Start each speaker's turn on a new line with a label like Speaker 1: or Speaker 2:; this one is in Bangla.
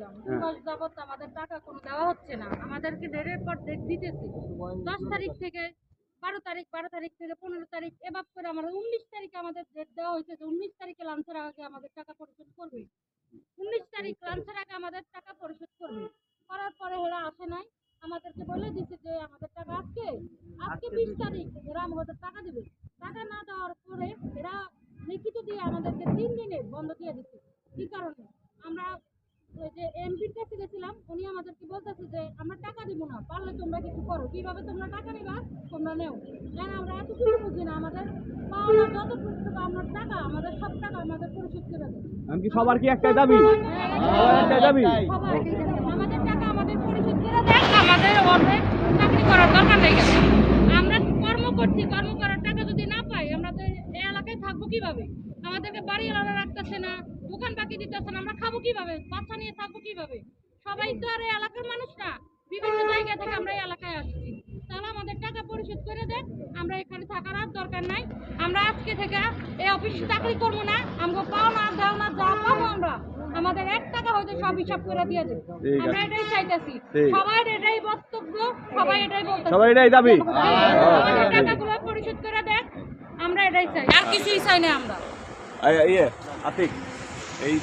Speaker 1: ছিলাম 2 মাস যাবত আমাদের টাকা কোনো দেওয়া হচ্ছে না। আমাদেরকে ডেটের পর ডেট দিতেছে 10 তারিখ থেকে 12 তারিখ, 12 তারিখ থেকে 15 তারিখ, এভাবে করে আমাদের 19 তারিখে আমাদের ডেট দেওয়া হয়েছে যে 19 তারিখে লাঞ্চের আগে আমাদের টাকা পরিশোধ করবে। 19 তারিখ লাঞ্চের আগে আমাদের টাকা পরিশোধ করবে। করার পরে এরা আসে নাই। আমাদেরকে বলে দিচ্ছে যে আমাদের টাকা আজকে 20 তারিখ এরা আমাদের টাকা দিবে। টাকা না দেওয়ার পরে এরা লিখিত দিয়ে আমাদেরকে 3 দিনের বন্ধ দিয়ে দিচ্ছে। কি কারণে? আমরা ওই যে এমপির কাছে গেছিলাম, উনি আমাদেরকে বলতেছে যে আমরা টাকা দিব না, পারলে তোমরা কিছু করো। কিভাবে তোমরা টাকা নিবা তোমরা নেও। কারণ আমরা এত কিছু বুঝি না, আমাদের পাওনা যতটুকু আমরা টাকা আমাদের সব টাকা আমাদের পরিশোধ করে দেবে।
Speaker 2: এমনকি সবার কি একটাই দাবি? একটাই দাবি
Speaker 1: আমাদের টাকা আমাদের পরিশোধ করে দেন, আমাদের অনেক চাকরি করার দরকার নেই। আমরা কর্ম করছি, কর্ম করার টাকা যদি না পাই আমরা তো এই এলাকায় থাকবো কিভাবে? আমাদেরকে বাড়ি এলাকা রাখতেছে না, দোকান বাকি দিতেছে না, আমরা খাবো কিভাবে? বাচ্চা নিয়ে থাকবো কিভাবে? সবাই তো আর এই এলাকার মানুষ না, বিভিন্ন জায়গা থেকে আমরা এই এলাকায় আসছি। তাহলে আমাদের টাকা পরিশোধ করে দেন, আমরা এখানে থাকার আর দরকার নাই। আমরা আজকে থেকে এই অফিসে চাকরি করবো না, আমরা পাওনা দেওনা যা পাবো আমরা আমাদের 1 টাকা হয়তো সব হিসাব করে দিয়ে দেয়। আমরা এটাই চাইতেছি, সবাই এটাই বক্তব্য, সবাই এটাই বলতেছে,
Speaker 2: সবাই এটাই দাবি।
Speaker 1: আমাদের টাকাগুলো পরিশোধ করে দেন, আমরা এটাই চাই, আর কিছুই চাই না আমরা।
Speaker 2: আতিক এই